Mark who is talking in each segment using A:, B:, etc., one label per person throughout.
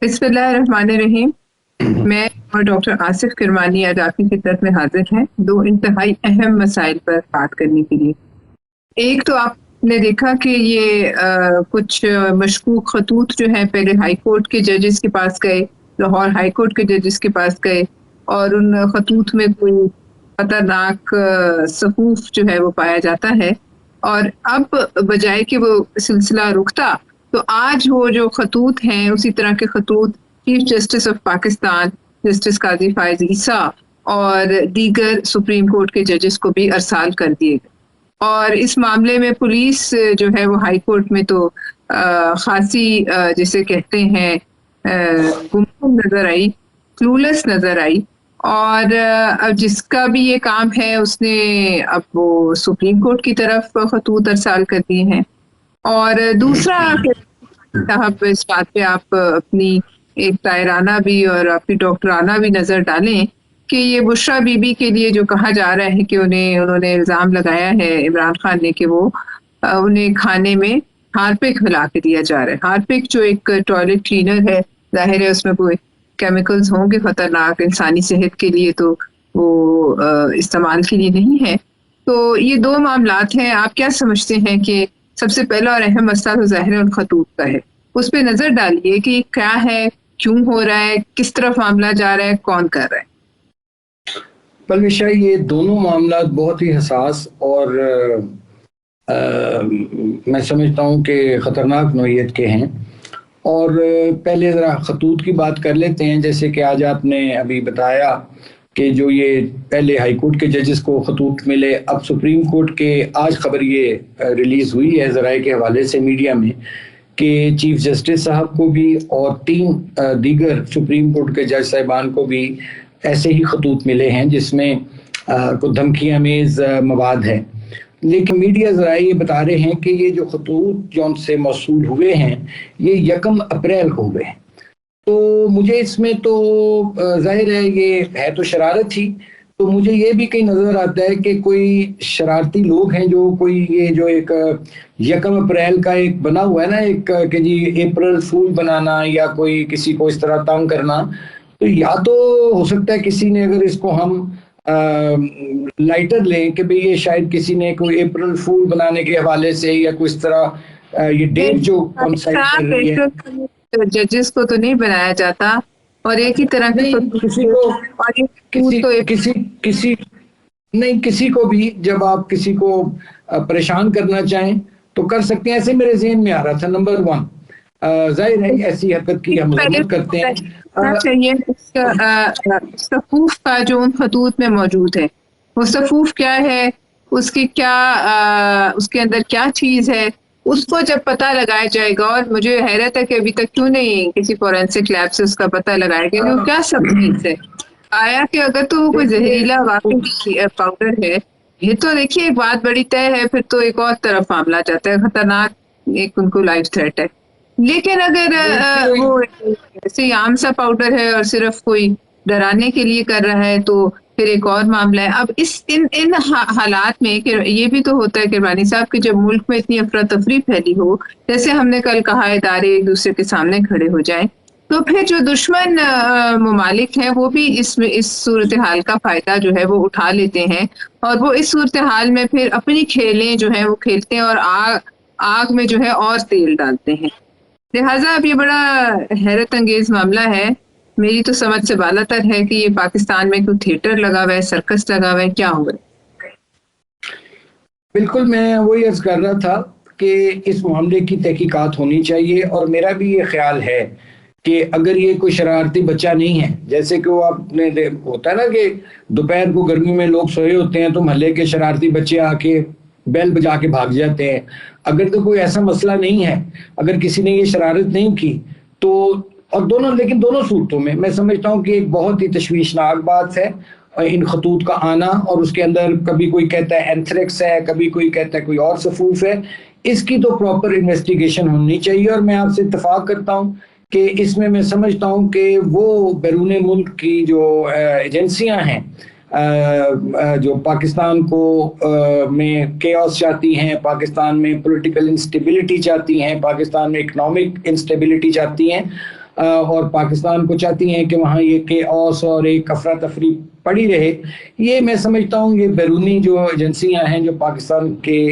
A: बिस्मिल्लाहिर्रहमानिर्रहीम। मैं और डॉक्टर आसिफ किरमानी आज आपकी खिदमत में हाजिर हैं दो इंतहाई अहम मसाइल पर बात करने के लिए। एक तो आपने देखा कि ये कुछ मशकूक खतूत जो हैं पहले हाई कोर्ट के जजेस के पास गए, लाहौर हाई कोर्ट के जजेस के पास गए और उन खतूत में कोई खतरनाक सफूफ जो है वो पाया जाता है, और अब बजाय कि वो सिलसिला रुकता तो आज वो जो खतूत हैं उसी तरह के खतूत chief justice of Pakistan justice Qazi Faez Isa और दीगर सुप्रीम कोर्ट के जजेस को भी अरसाल कर दिए गए। और इस मामले में पुलिस जो है वो हाई कोर्ट में तो खासी जिसे कहते हैं गुमसुम नजर आई, क्लूलेस नजर आई, और अब जिसका भी ये काम है उसने अब वो सुप्रीम कोर्ट की तरफ खतूत अरसाल कर दिए हैं। और दूसरा साहब, इस बात पे आप अपनी एक तायराना भी और अपनी डॉक्टराना भी नजर डालें कि ये बुशरा बीबी के लिए जो कहा जा रहा है कि उन्होंने इल्जाम लगाया है इमरान खान ने कि वो उन्हें खाने में हार्पिक मिला के दिया जा रहा है। हार्पिक जो एक टॉयलेट क्लीनर है, जाहिर है उसमें कोई केमिकल्स होंगे खतरनाक इंसानी सेहत के लिए, तो वो इस्तेमाल के लिए नहीं है। तो ये दो मामलात हैं। आप क्या समझते हैं कि सबसे पहला और अहम मसला तो ज़ाहिर है उन खतूत का है, उस पर नजर डालिए कि क्या है, क्यों हो रहा है, किस तरफ मामला जा रहा है, कौन कर रहा है।
B: बल्कि ये दोनों मामला बहुत ही हसास और मैं समझता हूँ कि ख़तरनाक नौइयत के हैं। और पहले ज़रा खतूत की बात कर लेते हैं। जैसे कि आज आपने अभी बताया कि जो ये पहले हाई कोर्ट के जजेस को खतूत मिले, अब सुप्रीम कोर्ट के आज खबर ये रिलीज़ हुई है ज़राए के हवाले से मीडिया में कि चीफ जस्टिस साहब को भी और 3 दीगर सुप्रीम कोर्ट के जज साहिबान को भी ऐसे ही खतूत मिले हैं जिसमें कुछ धमकी अमेज़ मवाद है। लेकिन मीडिया ज़राए ये बता रहे हैं कि ये जो खतूत जो उनसे मौसूल हुए हैं ये 1 अप्रैल को हुए हैं। तो मुझे इसमें तो जाहिर है ये है तो शरारत ही, तो मुझे ये भी कहीं नज़र आता है कि कोई शरारती लोग हैं जो कोई ये जो एक 1 अप्रैल का एक बना हुआ है ना, एक कि जी अप्रैल फूल बनाना या कोई किसी को इस तरह तंग करना, तो या तो हो सकता है किसी ने, अगर इसको हम लाइटर लें कि भाई ये शायद किसी ने कोई अप्रैल फूल बनाने के हवाले से या कोई इस तरह ये डेट जो कॉन्साइड कर रही है,
A: जजेस को तो नहीं बनाया जाता और एक ही तरह के
B: किसी को भी जब आप किसी को परेशान करना चाहें तो कर सकते हैं। ऐसे मेरे ज़हन में आ रहा था। नंबर 1, जाहिर है ऐसी हरकत की हम मजम्मत करते हैं।
A: चाहिए सफूफ का जो उन खतूत में मौजूद है, वो सफूफ क्या है, उसकी क्या उसके अंदर क्या चीज है, उसको जब पता लगाया जाएगा। और मुझे हैरत है कि अभी तक क्यों नहीं किसी फोरेंसिक लैब से उसका पता लगाया गया कि वो क्या सब चीज है। आया कि अगर तो वो कोई जहरीला वाकई पाउडर है, ये तो देखिए एक बात बड़ी तय है, फिर तो एक और तरफ मामला जाता है, खतरनाक, एक उनको लाइफ थ्रेट है। लेकिन अगर वो ऐसे आम सा पाउडर है और सिर्फ कोई डराने के लिए कर रहा है तो फिर एक और मामला है। अब इन हालात में कि ये भी तो होता है किरमानी साहब कि जब मुल्क में इतनी अफरा तफरी फैली हो, जैसे हमने कल कहा इदारे एक दूसरे के सामने खड़े हो जाएं, तो फिर जो दुश्मन ममालिक हैं वो भी इस सूरत हाल का फायदा जो है वो उठा लेते हैं और वो इस सूरत हाल में फिर अपनी खेलें जो है वो खेलते हैं और आग में जो है और तेल डालते हैं। लिहाजा अब ये बड़ा हैरत अंगेज मामला है। मेरी तो समझ से बालातर है कि ये पाकिस्तान में कोई थिएटर लगा हुआ है, सर्कस लगा हुआ है, क्या हो रहा है।
B: बिल्कुल, मैं वही अर्ज कर रहा था कि इस मामले की तहकीकात होनी चाहिए। और मेरा भी ये ख्याल है कि अगर ये कोई शरारती बच्चा नहीं है, जैसे कि वो आपने होता है ना कि दोपहर को गर्मी में लोग सोए होते हैं तो महल्ले के शरारती बच्चे आके बेल बजा के भाग जाते हैं, अगर तो कोई ऐसा मसला नहीं है, अगर किसी ने ये शरारत नहीं की तो, और दोनों सूरतों में मैं समझता हूँ कि एक बहुत ही तशवीशनाक बात है इन खतूत का आना। और उसके अंदर कभी कोई कहता है एंथ्रेक्स है, कभी कोई कहता है कोई और सफूफ है। इसकी तो प्रॉपर इन्वेस्टिगेशन होनी चाहिए। और मैं आपसे इत्तफाक करता हूँ कि इसमें मैं समझता हूँ कि वो बैरून मुल्क की जो एजेंसियाँ हैं जो पाकिस्तान को में केओस चाहती हैं, पाकिस्तान में पॉलिटिकल इंस्टेबिलिटी चाहती हैं, पाकिस्तान में इकोनॉमिक इंस्टेबिलिटी चाहती हैं, اور پاکستان کو چاہتی ہیں کہ وہاں یہ کیوس اور ایک افراتفری پڑی رہے. یہ میں سمجھتا ہوں یہ بیرونی جو ایجنسیاں ہیں جو پاکستان کے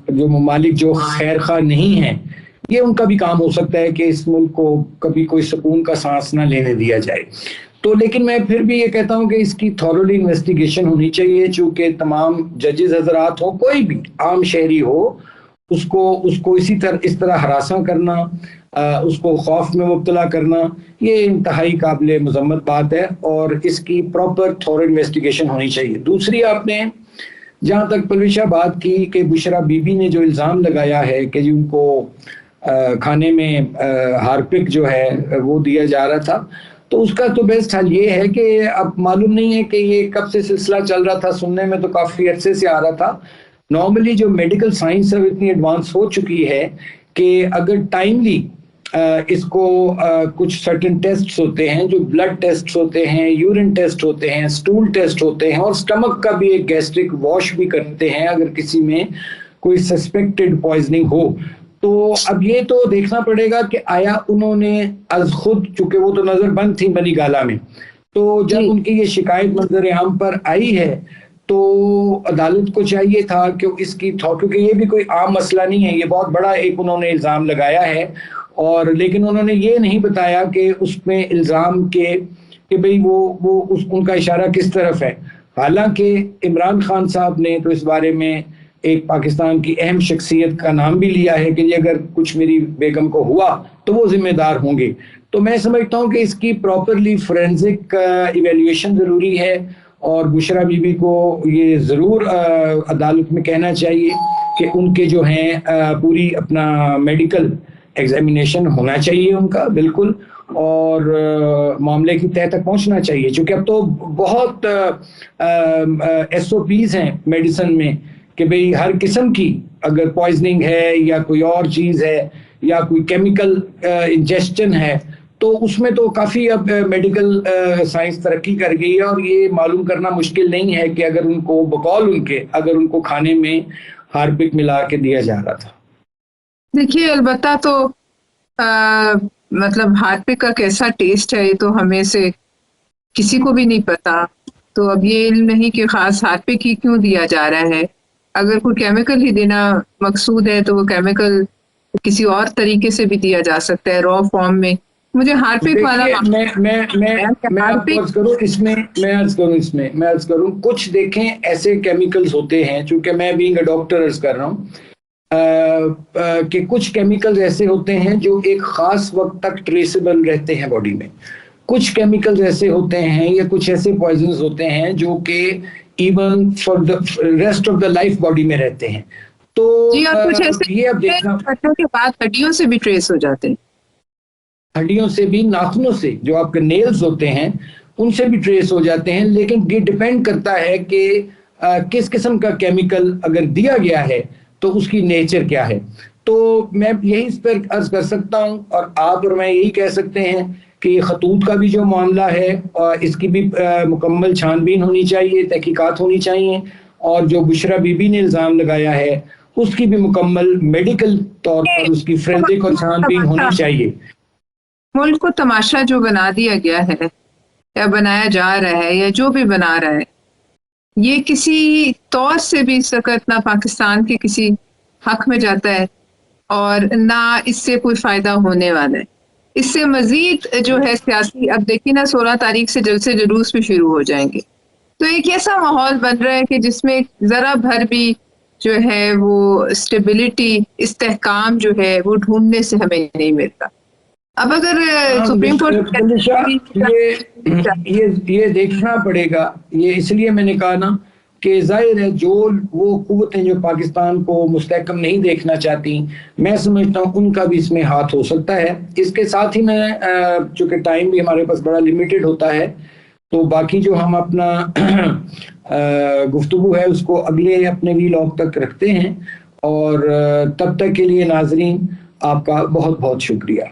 B: جو ممالک جو خیر خواہ نہیں ہیں, یہ ان کا بھی کام ہو سکتا ہے کہ اس ملک کو کبھی کوئی سکون کا سانس نہ لینے دیا جائے. تو لیکن میں پھر بھی یہ کہتا ہوں کہ اس کی تھورولی انویسٹیگیشن ہونی چاہیے, چونکہ تمام ججز حضرات ہوں, کوئی بھی عام شہری ہو, اس کو اس طرح ہراساں کرنا, اس کو خوف میں مبتلا کرنا, یہ انتہائی قابل مذمت بات ہے, اور اس کی پراپر تھورو انویسٹیگیشن ہونی چاہیے. دوسری, آپ نے جہاں تک پرویشہ بات کی کہ بشرا بی بی نے جو الزام لگایا ہے کہ ان کو کھانے میں ہارپک جو ہے وہ دیا جا رہا تھا, تو اس کا تو بیسٹ حل یہ ہے کہ اب معلوم نہیں ہے کہ یہ کب سے سلسلہ چل رہا تھا, سننے میں تو کافی عرصے سے آ رہا تھا. نارملی جو میڈیکل سائنس اب اتنی ایڈوانس ہو چکی ہے کہ اگر ٹائملی اس کو کچھ سرٹن ٹیسٹس ہوتے ہیں, جو بلڈ ٹیسٹس ہوتے ہیں, یورین ٹیسٹ ہوتے ہیں, سٹول ٹیسٹ ہوتے ہیں, اور سٹمک کا بھی ایک گیسٹرک واش بھی کرتے ہیں اگر کسی میں کوئی سسپیکٹڈ پوائزننگ ہو. تو اب یہ تو دیکھنا پڑے گا کہ آیا انہوں نے از خود, چونکہ وہ تو نظر بند تھی بنی گالہ میں, تو جب ان کی یہ شکایت منظر عام پر آئی ہے تو عدالت کو چاہیے تھا کہ اس کی کیونکہ یہ بھی کوئی عام مسئلہ نہیں ہے, یہ بہت بڑا ایک انہوں نے الزام لگایا ہے, اور لیکن انہوں نے یہ نہیں بتایا کہ اس میں الزام کہ بھئی وہ ان کا اشارہ کس طرف ہے. حالانکہ عمران خان صاحب نے تو اس بارے میں ایک پاکستان کی اہم شخصیت کا نام بھی لیا ہے کہ یہ اگر کچھ میری بیگم کو ہوا تو وہ ذمہ دار ہوں گے. تو میں سمجھتا ہوں کہ اس کی پراپرلی فورینزک ایویلیویشن ضروری ہے, اور بشرا بی بی کو یہ ضرور عدالت میں کہنا چاہیے کہ ان کے جو ہیں پوری اپنا میڈیکل ایگزامینیشن ہونا چاہیے ان کا بالکل, اور معاملے کی تہہ تک پہنچنا چاہیے, چونکہ اب تو بہت ایس او پیز ہیں میڈیسن میں کہ بھئی ہر قسم کی اگر پوائزننگ ہے یا کوئی اور چیز ہے یا کوئی کیمیکل انجیسشن ہے, تو اس میں تو کافی اب میڈیکل سائنس ترقی کر گئی ہے, اور یہ معلوم کرنا مشکل نہیں ہے کہ اگر ان کو بقول ان کے اگر ان کو کھانے میں ہارپک ملا کے دیا جا رہا تھا.
A: دیکھیے البتہ تو مطلب ہارپک کا کیسا ٹیسٹ ہے یہ تو ہمیں سے کسی کو بھی نہیں پتا, تو اب یہ علم نہیں کہ خاص ہارپک ہی کیوں دیا جا رہا ہے. اگر کوئی کیمیکل ہی دینا مقصود ہے تو وہ کیمیکل کسی اور طریقے سے بھی دیا جا سکتا ہے, را فارم میں. مجھے ہارپک والا
B: میں آپ کو عرض کروں کچھ دیکھیں ایسے کیمیکلز ہوتے ہیں, چونکہ میں بینگ اے ڈاکٹر عرض کر رہا ہوں کہ کچھ کیمیکلز ایسے ہوتے ہیں جو ایک خاص وقت تک ٹریسیبل رہتے ہیں باڈی میں, کچھ کیمیکلز ایسے ہوتے ہیں یا کچھ ایسے پوائزنز ہوتے ہیں جو کہ even for the rest of the life body میں رہتے ہیں. تو
A: کچھ ایسے
B: یہ اب دیکھنا
A: کے بعد ہڈیوں سے بھی ٹریس ہو جاتے ہیں,
B: ہڈیوں سے بھی, ناخنوں سے, جو آپ کے نیلز ہوتے ہیں ان سے بھی ٹریس ہو جاتے ہیں, لیکن یہ ڈیپینڈ کرتا ہے کہ کس قسم کا کیمیکل اگر دیا گیا ہے تو اس کی نیچر کیا ہے. تو میں یہی اس پر عرض کر سکتا ہوں, اور آپ اور میں یہی کہہ سکتے ہیں کہ یہ خطوط کا بھی جو معاملہ ہے اس کی بھی مکمل چھان بین ہونی چاہیے, تحقیقات ہونی چاہیے, اور جو بشرا بی بی نے الزام لگایا ہے اس کی بھی مکمل میڈیکل طور پر اس کی فورینزک اور چھان بین ہونی چاہیے.
A: ملک کو تماشا جو بنا دیا گیا ہے یا بنایا جا رہا ہے یا جو بھی بنا رہا ہے, یہ کسی طور سے بھی اس وقت نہ پاکستان کے کسی حق میں جاتا ہے اور نہ اس سے کوئی فائدہ ہونے والا ہے. اس سے مزید جو ہے سیاسی, اب دیکھیے نا 16 تاریخ سے جلسے جلوس بھی شروع ہو جائیں گے, تو ایک ایسا ماحول بن رہا ہے کہ جس میں ذرا بھر بھی جو ہے وہ اسٹیبلٹی, استحکام جو ہے وہ ڈھونڈنے سے ہمیں نہیں ملتا. اب اگر سپریم کورٹ
B: یہ دیکھنا پڑے گا, یہ اس لیے میں نے کہا نا کہ ظاہر ہے جو وہ قوتیں جو پاکستان کو مستحکم نہیں دیکھنا چاہتی, میں سمجھتا ہوں ان کا بھی اس میں ہاتھ ہو سکتا ہے. اس کے ساتھ ہی میں چونکہ ٹائم بھی ہمارے پاس بڑا لیمیٹڈ ہوتا ہے, تو باقی جو ہم اپنا گفتگو ہے اس کو اگلے اپنے ویلاگ تک رکھتے ہیں, اور تب تک کے لیے ناظرین آپ کا بہت بہت شکریہ.